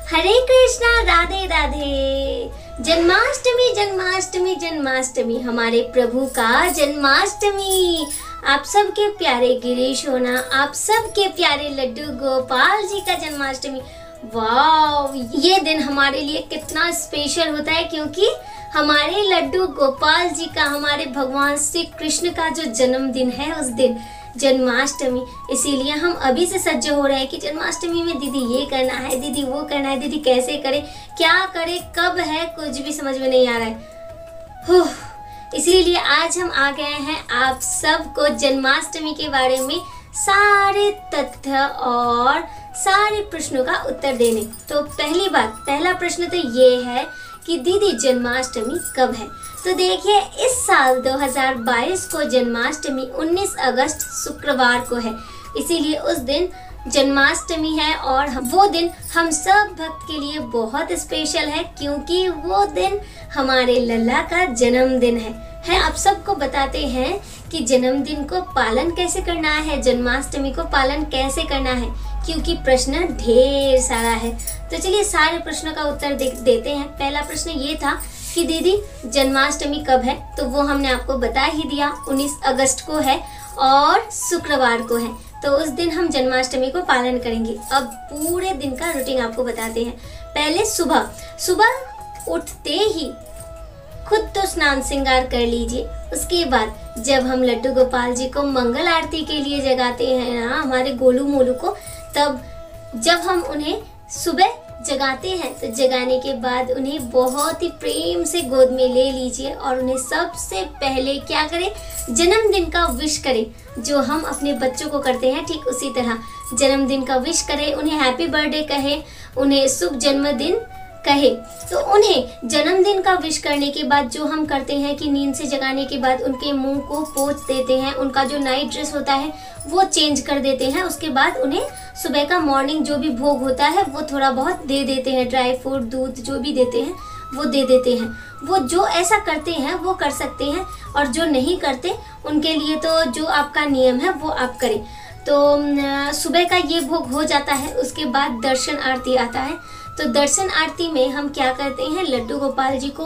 हरे कृष्णा, राधे राधे। जन्माष्टमी जन्माष्टमी जन्माष्टमी, हमारे प्रभु का जन्माष्टमी। आप सबके प्यारे गिरीश होना, आप सबके प्यारे लड्डू गोपाल जी का जन्माष्टमी। वाह, ये दिन हमारे लिए कितना स्पेशल होता है, क्योंकि हमारे लड्डू गोपाल जी का, हमारे भगवान श्री कृष्ण का जो जन्मदिन है, उस दिन जन्माष्टमी। इसीलिए हम अभी से सज्ज हो रहे हैं कि जन्माष्टमी में दीदी ये करना है, दीदी वो करना है, दीदी कैसे करे, क्या करे, कब है, कुछ भी समझ में नहीं आ रहा है। इसीलिए आज हम आ गए हैं आप सबको जन्माष्टमी के बारे में सारे तथ्य और सारे प्रश्नों का उत्तर देने। तो पहली बात, पहला प्रश्न तो ये है कि दीदी जन्माष्टमी कब है। तो देखिए, इस साल 2022 को जन्माष्टमी 19 अगस्त शुक्रवार को है। इसीलिए उस दिन जन्माष्टमी है और वो दिन हम सब भक्त के लिए बहुत स्पेशल है, क्योंकि वो दिन हमारे लल्ला का जन्मदिन है। आप सबको बताते हैं कि जन्मदिन को पालन कैसे करना है, जन्माष्टमी को पालन कैसे करना है, क्योंकि प्रश्न ढेर सारा है। तो चलिए सारे प्रश्नों का उत्तर देते हैं। पहला प्रश्न ये था कि दीदी जन्माष्टमी कब है, तो वो हमने आपको बता ही दिया, 19 अगस्त को है और शुक्रवार को है। तो उस दिन हम जन्माष्टमी को पालन करेंगे। अब पूरे दिन का रूटीन आपको बताते हैं। पहले सुबह उठते ही खुद तो स्नान श्रृंगार कर लीजिए। उसके बाद जब हम लड्डू गोपाल जी को मंगल आरती के लिए जगाते हैं ना, हमारे गोलू मोलू को, तब जब हम उन्हें सुबह जगाते हैं तो जगाने के बाद उन्हें बहुत ही प्रेम से गोद में ले लीजिए और उन्हें सबसे पहले क्या करें, जन्मदिन का विश करें। जो हम अपने बच्चों को करते हैं, ठीक उसी तरह जन्मदिन का विश करें, उन्हें हैप्पी बर्थडे कहें, उन्हें शुभ जन्मदिन कहे। तो उन्हें जन्मदिन का विश करने के बाद जो हम करते हैं कि नींद से जगाने के बाद उनके मुंह को पोंछ देते हैं, उनका जो नाइट ड्रेस होता है वो चेंज कर देते हैं। उसके बाद उन्हें सुबह का मॉर्निंग जो भी भोग होता है वो थोड़ा बहुत दे देते हैं, ड्राई फ्रूट, दूध जो भी देते हैं वो दे देते हैं। वो जो ऐसा करते हैं वो कर सकते हैं, और जो नहीं करते उनके लिए तो जो आपका नियम है वो आप करें। तो सुबह का ये भोग हो जाता है। उसके बाद दर्शन आरती आता है। तो दर्शन आरती में हम क्या करते हैं, लड्डू गोपाल जी को,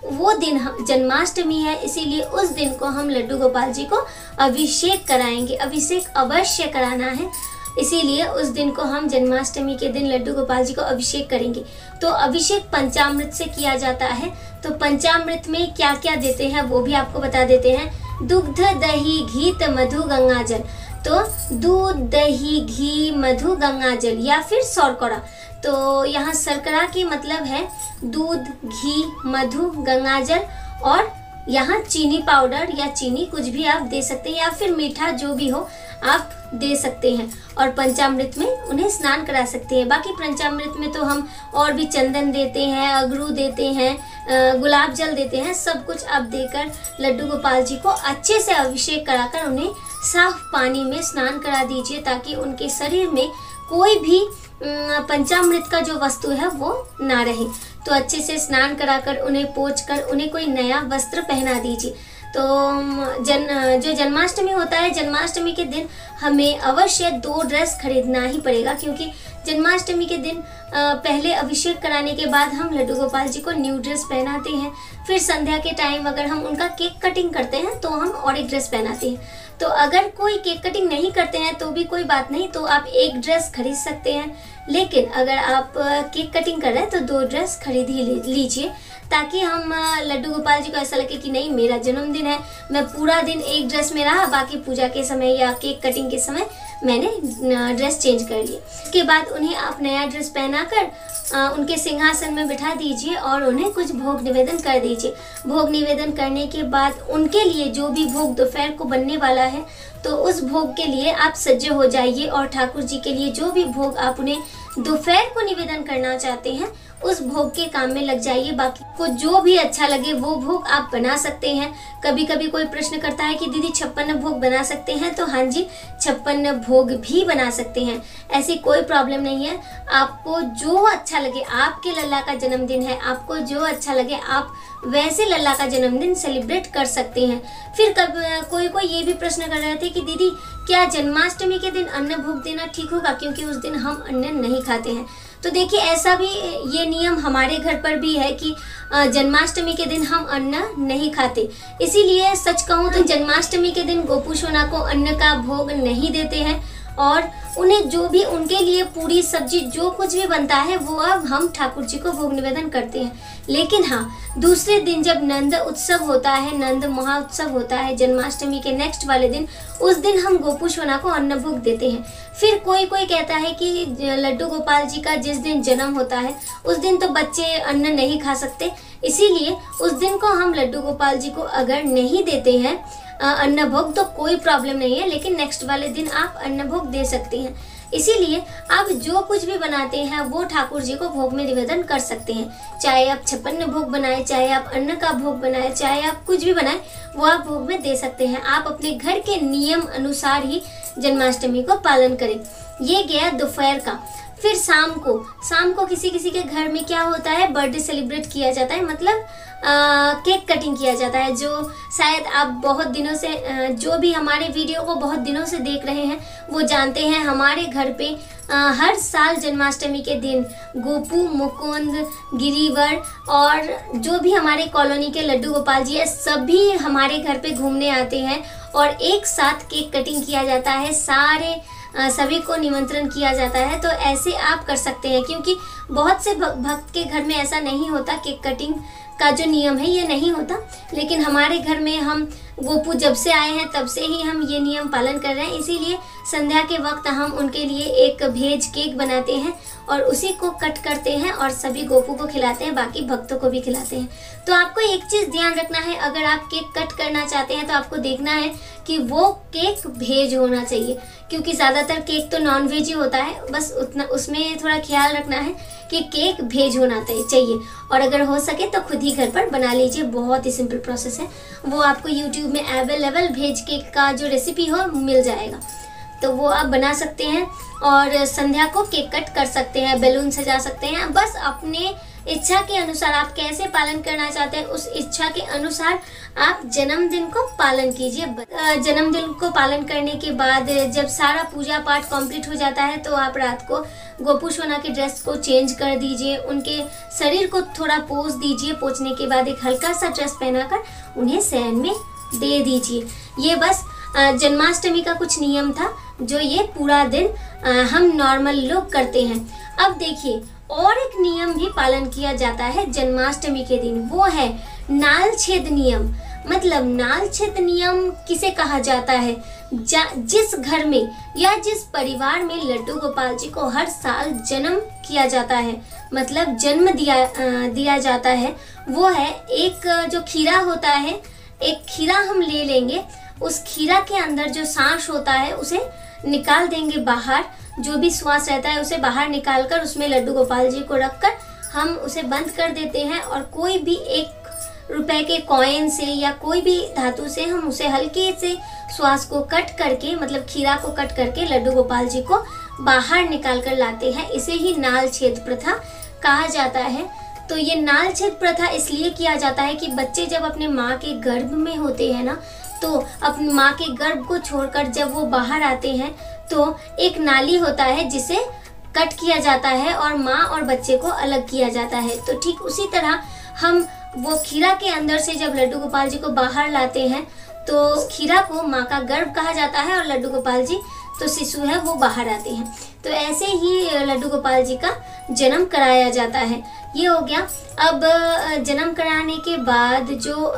वो दिन जन्माष्टमी है, इसीलिए उस दिन को हम लड्डू गोपाल जी को अभिषेक कराएंगे। अभिषेक अवश्य कराना है, इसीलिए उस दिन को हम जन्माष्टमी के दिन लड्डू गोपाल जी को अभिषेक करेंगे। तो अभिषेक पंचामृत से किया जाता है। तो पंचामृत में क्या क्या देते हैं वो भी आपको बता देते हैं। दुग्ध, दही, घी, मधु, गंगा जल। तो दूध, दही, घी, मधु, गंगा जल या फिर शर्करा। तो यहाँ शर्करा की मतलब है दूध, घी, मधु, गंगा जल, और यहाँ चीनी पाउडर या चीनी कुछ भी आप दे सकते हैं, या फिर मीठा जो भी हो आप दे सकते हैं। और पंचामृत में उन्हें स्नान करा सकते हैं। बाकी पंचामृत में तो हम और भी चंदन देते हैं, अगरू देते हैं, गुलाब जल देते हैं। सब कुछ आप देकर लड्डू गोपाल जी को अच्छे से अभिषेक कराकर उन्हें साफ पानी में स्नान करा दीजिए, ताकि उनके शरीर में कोई भी पंचामृत का जो वस्तु है वो ना रहे। तो अच्छे से स्नान कराकर उन्हें पोंछकर उन्हें कोई नया वस्त्र पहना दीजिए। तो जो जन्माष्टमी होता है, जन्माष्टमी के दिन हमें अवश्य 2 ड्रेस खरीदना ही पड़ेगा, क्योंकि जन्माष्टमी के दिन पहले अभिषेक कराने के बाद हम लड्डू गोपाल जी को न्यू ड्रेस पहनाते हैं। फिर संध्या के टाइम अगर हम उनका केक कटिंग करते हैं तो हम और एक ड्रेस पहनाते हैं। तो अगर कोई केक कटिंग नहीं करते हैं तो भी कोई बात नहीं, तो आप एक ड्रेस खरीद सकते हैं। लेकिन अगर आप केक कटिंग कर रहे हैं तो 2 ड्रेस खरीद ही लीजिए, ताकि हम लड्डू गोपाल जी को ऐसा लगे कि नहीं, मेरा जन्मदिन है, मैं पूरा दिन एक ड्रेस में रहा, बाकी पूजा के समय या केक कटिंग के समय मैंने ड्रेस चेंज कर लिए। उसके बाद उन्हें आप नया ड्रेस पहनाकर उनके सिंहासन में बिठा दीजिए और उन्हें कुछ भोग निवेदन कर दीजिए। भोग निवेदन करने के बाद उनके लिए जो भी भोग दोपहर को बनने वाला है, तो उस भोग के लिए आप सज्ज हो जाइए, और ठाकुर जी के लिए जो भी भोग आप उन्हें दोपहर को निवेदन करना चाहते हैं उस भोग के काम में लग जाइए। बाकी को जो भी अच्छा लगे वो भोग आप बना सकते हैं। कभी कभी कोई प्रश्न करता है कि दीदी 56 भोग बना सकते हैं, तो हाँ जी, 56 भोग भी बना सकते हैं, ऐसी कोई प्रॉब्लम नहीं है। आपको जो अच्छा लगे, आपके लल्ला का जन्मदिन है, आपको जो अच्छा लगे आप वैसे लल्ला का जन्मदिन सेलिब्रेट कर सकते हैं। फिर कोई ये भी प्रश्न कर रहे थे कि दीदी क्या जन्माष्टमी के दिन अन्न भोग देना ठीक होगा, क्योंकि उस दिन हम अन्न नहीं खाते हैं। तो देखिए ऐसा भी ये नियम हमारे घर पर भी है कि जन्माष्टमी के दिन हम अन्न नहीं खाते। इसीलिए सच कहूँ तो जन्माष्टमी के दिन गोपू सोना को अन्न का भोग नहीं देते हैं और उन्हें जो भी उनके लिए पूरी सब्जी जो कुछ भी बनता है वो अब हम ठाकुर जी को भोग निवेदन करते हैं। लेकिन हाँ, दूसरे दिन जब नंद उत्सव होता है, नंद महोत्सव होता है जन्माष्टमी के नेक्स्ट वाले दिन, उस दिन हम गोपू सोना को अन्न भोग देते हैं। फिर कोई कोई कहता है कि लड्डू गोपाल जी का जिस दिन जन्म होता है उस दिन तो बच्चे अन्न नहीं खा सकते, इसीलिए उस दिन को हम लड्डू गोपाल जी को अगर नहीं देते हैं अन्न भोग तो कोई प्रॉब्लम नहीं है, लेकिन नेक्स्ट वाले दिन आप अन्न भोग दे सकते हैं। इसीलिए आप जो कुछ भी बनाते हैं वो ठाकुर जी को भोग में निवेदन कर सकते हैं। चाहे आप छप्पन भोग बनाए, चाहे आप अन्न का भोग बनाए, चाहे आप कुछ भी बनाए, वो आप भोग में दे सकते हैं। आप अपने घर के नियम अनुसार ही जन्माष्टमी को पालन करें। ये गया दोपहर का। फिर शाम को किसी किसी के घर में क्या होता है, बर्थडे सेलिब्रेट किया जाता है, मतलब केक कटिंग किया जाता है। जो शायद आप बहुत दिनों से जो भी हमारे वीडियो को बहुत दिनों से देख रहे हैं वो जानते हैं, हमारे घर पे हर साल जन्माष्टमी के दिन गोपू, मुकुंद, गिरिवर और जो भी हमारे कॉलोनी के लड्डू गोपाल जी है सभी हमारे घर पे घूमने आते हैं और एक साथ केक कटिंग किया जाता है। सभी को निमंत्रण किया जाता है। तो ऐसे आप कर सकते हैं, क्योंकि बहुत से भक्त के घर में ऐसा नहीं होता, केक कटिंग का जो नियम है ये नहीं होता। लेकिन हमारे घर में हम गोपू जब से आए हैं तब से ही हम ये नियम पालन कर रहे हैं। इसीलिए संध्या के वक्त हम उनके लिए एक भेज केक बनाते हैं और उसी को कट करते हैं और सभी गोपू को खिलाते हैं, बाकी भक्तों को भी खिलाते हैं। तो आपको एक चीज़ ध्यान रखना है, अगर आप केक कट करना चाहते हैं तो आपको देखना है कि वो केक भेज होना चाहिए, क्योंकि ज़्यादातर केक तो नॉन वेज ही होता है। बस उतना उसमें थोड़ा ख्याल रखना है कि केक भेज होना चाहिए। और अगर हो सके तो खुद ही घर पर बना लीजिए, बहुत ही सिंपल प्रोसेस है। वो आपको यूट्यूब में अवेलेबल भेज केक का जो रेसिपी हो मिल जाएगा, तो वो आप बना सकते हैं और संध्या को केक कट कर सकते हैं, बैलून सजा सकते हैं। बस अपने इच्छा के अनुसार आप कैसे पालन करना चाहते हैं उस इच्छा के अनुसार आप जन्मदिन को पालन कीजिए। जन्मदिन को पालन करने के बाद जब सारा पूजा पाठ कंप्लीट हो जाता है तो आप रात को गोपू सोना के ड्रेस को चेंज कर दीजिए, उनके शरीर को थोड़ा पोंछ दीजिए। पोंछने के बाद एक हल्का सा ड्रेस पहनाकर उन्हें शयन में दे दीजिए। ये बस जन्माष्टमी का कुछ नियम था जो ये पूरा दिन हम नॉर्मल लोग करते हैं। अब देखिए और एक नियम भी पालन किया जाता है जन्माष्टमी के दिन, वो है नाल छेद नियम। मतलब नाल छेद नियम किसे कहा जाता है, जिस घर में या जिस परिवार में लड्डू गोपाल जी को हर साल जन्म किया जाता है, मतलब जन्म दिया जाता है, वो है एक जो खीरा होता है, एक खीरा हम ले लेंगे, उस खीरा के अंदर जो सांस होता है उसे निकाल देंगे बाहर, जो भी श्वास रहता है उसे बाहर निकालकर उसमें लड्डू गोपाल जी को रखकर हम उसे बंद कर देते हैं और कोई भी 1 रुपए के कॉइन से या कोई भी धातु से हम उसे हल्के से श्वास को कट करके, मतलब खीरा को कट करके लड्डू गोपाल जी को बाहर निकाल कर लाते हैं। इसे ही नाल छेद प्रथा कहा जाता है। तो ये नाल छेद प्रथा इसलिए किया जाता है कि बच्चे जब अपने माँ के गर्भ में होते हैं ना, तो अपनी माँ के गर्भ को छोड़कर जब वो बाहर आते हैं तो एक नाली होता है जिसे कट किया जाता है और माँ और बच्चे को अलग किया जाता है। तो ठीक उसी तरह हम वो खीरा के अंदर से जब लड्डू गोपाल जी को बाहर लाते हैं तो खीरा को माँ का गर्भ कहा जाता है और लड्डू गोपाल जी तो शिशु है वो बाहर आते हैं। तो ऐसे ही लड्डू गोपाल जी का जन्म कराया जाता है। ये हो गया। अब जन्म कराने के बाद जो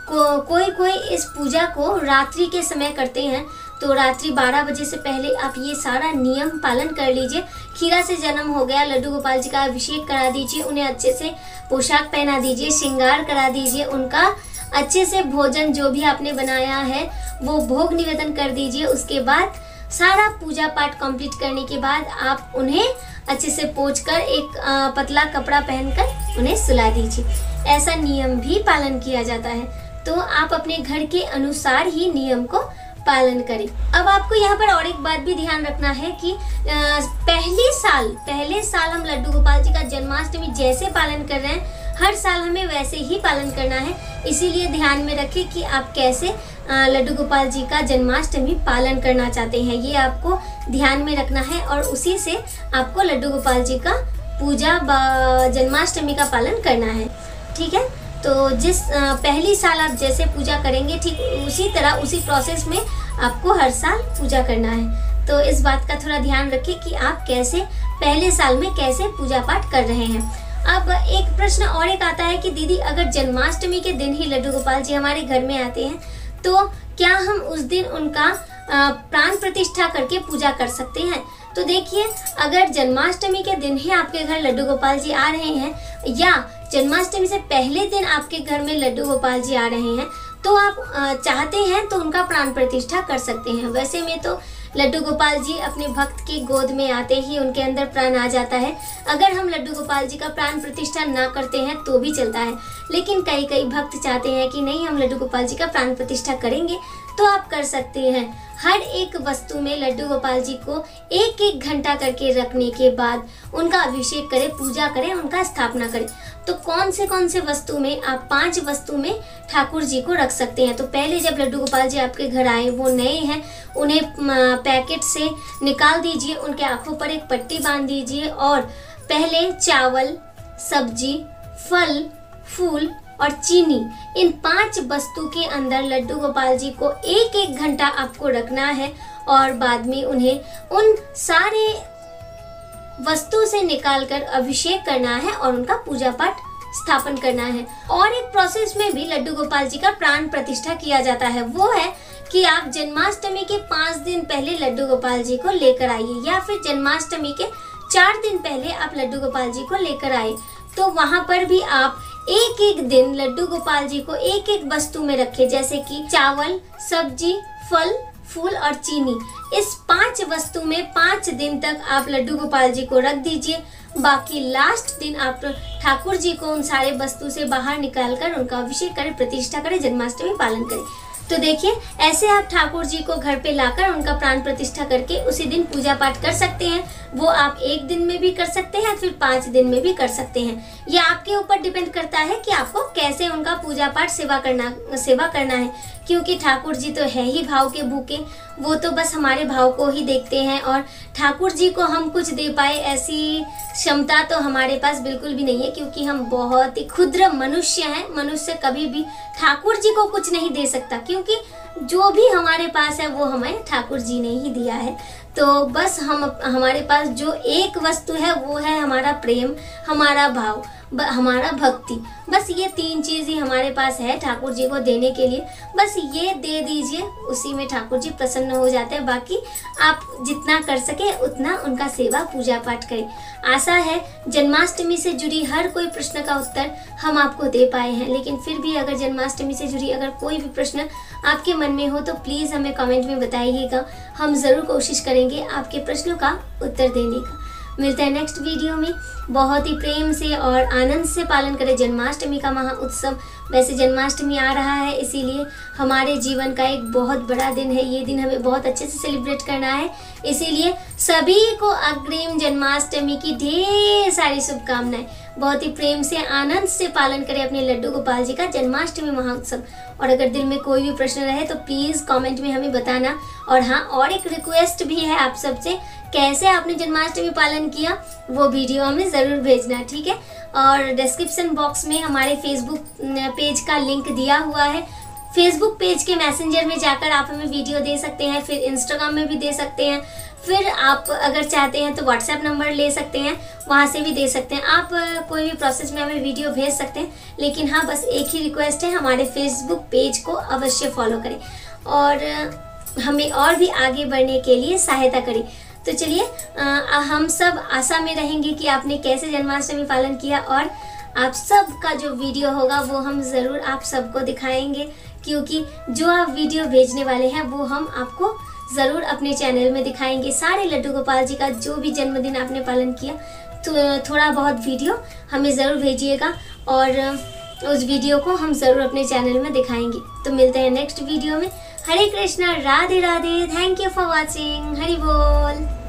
कोई इस पूजा को रात्रि के समय करते हैं, तो रात्रि 12 बजे से पहले आप ये सारा नियम पालन कर लीजिए। खीरा से जन्म हो गया, लड्डू गोपाल जी का अभिषेक करा दीजिए, उन्हें अच्छे से पोशाक पहना दीजिए, श्रृंगार करा दीजिए, उनका अच्छे से भोजन जो भी आपने बनाया है वो भोग निवेदन कर दीजिए। उसके बाद सारा पूजा पाठ कंप्लीट करने के बाद आप उन्हें अच्छे से पोंछकर एक पतला कपड़ा पहनकर उन्हें सुला दीजिए। ऐसा नियम भी पालन किया जाता है। तो आप अपने घर के अनुसार ही नियम को पालन करें। अब आपको यहाँ पर और एक बात भी ध्यान रखना है कि पहले साल हम लड्डू गोपाल जी का जन्माष्टमी जैसे पालन कर रहे हैं, हर साल हमें वैसे ही पालन करना है। इसीलिए ध्यान में रखें कि आप कैसे लड्डू गोपाल जी का जन्माष्टमी पालन करना चाहते हैं। ये आपको ध्यान में रखना है और उसी से आपको लड्डू गोपाल जी का पूजा जन्माष्टमी का पालन करना है। ठीक है, तो जिस पहली साल आप जैसे पूजा करेंगे ठीक उसी तरह उसी प्रोसेस में आपको हर साल पूजा करना है। तो इस बात का थोड़ा ध्यान रखें कि आप कैसे पहले साल में कैसे पूजा पाठ कर रहे हैं। अब एक प्रश्न और एक आता है कि दीदी अगर जन्माष्टमी के दिन ही लड्डू गोपाल जी हमारे घर में आते हैं तो क्या हम उस दिन उनका प्राण प्रतिष्ठा करके पूजा कर सकते हैं? तो देखिए, अगर जन्माष्टमी के दिन ही आपके घर लड्डू गोपाल जी आ रहे हैं या जन्माष्टमी से पहले दिन आपके घर में लड्डू गोपाल जी आ रहे हैं तो आप चाहते हैं तो उनका प्राण प्रतिष्ठा कर सकते हैं। वैसे में तो लड्डू गोपाल जी अपने भक्त की गोद में आते ही उनके अंदर प्राण आ जाता है। अगर हम लड्डू गोपाल जी का प्राण प्रतिष्ठा ना करते हैं तो भी चलता है, लेकिन कई भक्त चाहते हैं कि नहीं हम लड्डू गोपाल जी का प्राण प्रतिष्ठा करेंगे, तो आप कर सकते हैं। हर एक वस्तु में लड्डू गोपाल जी को 1-1 घंटा करके रखने के बाद उनका अभिषेक करें, पूजा करें, उनका स्थापना करें। तो कौन से वस्तु में आप 5 वस्तु में ठाकुर जी को रख सकते हैं। तो पहले जब लड्डू गोपाल जी आपके घर आए, वो नए हैं, उन्हें पैकेट से निकाल दीजिए, उनके आंखों पर एक पट्टी बांध दीजिए और पहले चावल, सब्जी, फल, फूल और चीनी, इन 5 वस्तु के अंदर लड्डू गोपाल जी को 1-1 घंटा आपको रखना है और बाद में उन्हें उन सारे वस्तु से निकालकर अभिषेक करना है और उनका पूजा पाठ स्थापन करना है। और एक प्रोसेस में भी लड्डू गोपाल जी का प्राण प्रतिष्ठा किया जाता है, वो है कि आप जन्माष्टमी के 5 दिन पहले लड्डू गोपाल जी को लेकर आइए या फिर जन्माष्टमी के 4 दिन पहले आप लड्डू गोपाल जी को लेकर आए। तो वहां पर भी आप 1-1 दिन लड्डू गोपाल जी को 1-1 वस्तु में रखें, जैसे कि चावल, सब्जी, फल, फूल और चीनी। इस 5 वस्तु में 5 दिन तक आप लड्डू गोपाल जी को रख दीजिए। बाकी लास्ट दिन आप ठाकुर जी को उन सारे वस्तु से बाहर निकालकर उनका अभिषेक करें, प्रतिष्ठा करें, जन्माष्टमी पालन करें। तो देखिए, ऐसे आप ठाकुर जी को घर पे लाकर उनका प्राण प्रतिष्ठा करके उसी दिन पूजा पाठ कर सकते हैं। वो आप 1 दिन में भी कर सकते हैं, फिर 5 दिन में भी कर सकते हैं। ये आपके ऊपर डिपेंड करता है कि आपको कैसे उनका पूजा पाठ सेवा करना है, क्योंकि ठाकुर जी तो है ही भाव के भूखे, वो तो बस हमारे भाव को ही देखते हैं और ठाकुर जी को हम कुछ दे पाए ऐसी क्षमता तो हमारे पास बिल्कुल भी नहीं है, क्योंकि हम बहुत ही क्षुद्र मनुष्य हैं। मनुष्य कभी भी ठाकुर जी को कुछ नहीं दे सकता, क्योंकि जो भी हमारे पास है वो हमें ठाकुर जी ने ही दिया है। तो बस हमारे पास जो एक वस्तु है वो है हमारा प्रेम, हमारा भाव, हमारा भक्ति। बस ये 3 चीज ही हमारे पास है ठाकुर जी को देने के लिए। बस ये दे दीजिए, उसी में ठाकुर जी प्रसन्न हो जाते हैं। बाकी आप जितना कर सके उतना उनका सेवा पूजा पाठ करें। आशा है जन्माष्टमी से जुड़ी हर कोई प्रश्न का उत्तर हम आपको दे पाए हैं, लेकिन फिर भी अगर जन्माष्टमी से जुड़ी अगर कोई भी प्रश्न आपके मन में हो तो प्लीज़ हमें कमेंट में बताइएगा। हम ज़रूर कोशिश करेंगे आपके प्रश्नों का उत्तर देने का। मिलते हैं नेक्स्ट वीडियो में। बहुत ही प्रेम से और आनंद से पालन करें जन्माष्टमी का महा उत्सव। वैसे जन्माष्टमी आ रहा है, इसीलिए हमारे जीवन का एक बहुत बड़ा दिन है। ये दिन हमें बहुत अच्छे से सेलिब्रेट करना है, इसीलिए सभी को अग्रिम जन्माष्टमी की ढेर सारी शुभकामनाएं। बहुत ही प्रेम से आनंद से पालन करें अपने लड्डू गोपाल जी का जन्माष्टमी महोत्सव। और अगर दिल में कोई भी प्रश्न रहे तो प्लीज़ कमेंट में हमें बताना। और हाँ, और एक रिक्वेस्ट भी है आप सबसे, कैसे आपने जन्माष्टमी पालन किया वो वीडियो हमें ज़रूर भेजना, ठीक है। और डिस्क्रिप्शन बॉक्स में हमारे फेसबुक पेज का लिंक दिया हुआ है। फेसबुक पेज के मैसेंजर में जाकर आप हमें वीडियो दे सकते हैं, फिर इंस्टाग्राम में भी दे सकते हैं, फिर आप अगर चाहते हैं तो व्हाट्सएप नंबर ले सकते हैं, वहाँ से भी दे सकते हैं। आप कोई भी प्रोसेस में हमें वीडियो भेज सकते हैं, लेकिन हाँ बस एक ही रिक्वेस्ट है, हमारे फेसबुक पेज को अवश्य फॉलो करें और हमें और भी आगे बढ़ने के लिए सहायता करें। तो चलिए, हम सब आशा में रहेंगे कि आपने कैसे जन्माष्टमी पालन किया, और आप सब का जो वीडियो होगा वो हम ज़रूर आप सबको दिखाएंगे, क्योंकि जो आप वीडियो भेजने वाले हैं वो हम आपको ज़रूर अपने चैनल में दिखाएंगे। सारे लड्डू गोपाल जी का जो भी जन्मदिन आपने पालन किया, तो थोड़ा बहुत वीडियो हमें ज़रूर भेजिएगा और उस वीडियो को हम ज़रूर अपने चैनल में दिखाएंगे। तो मिलते हैं नेक्स्ट वीडियो में। Hare Krishna, Radhe Radhe, thank you for watching, Hari बोल।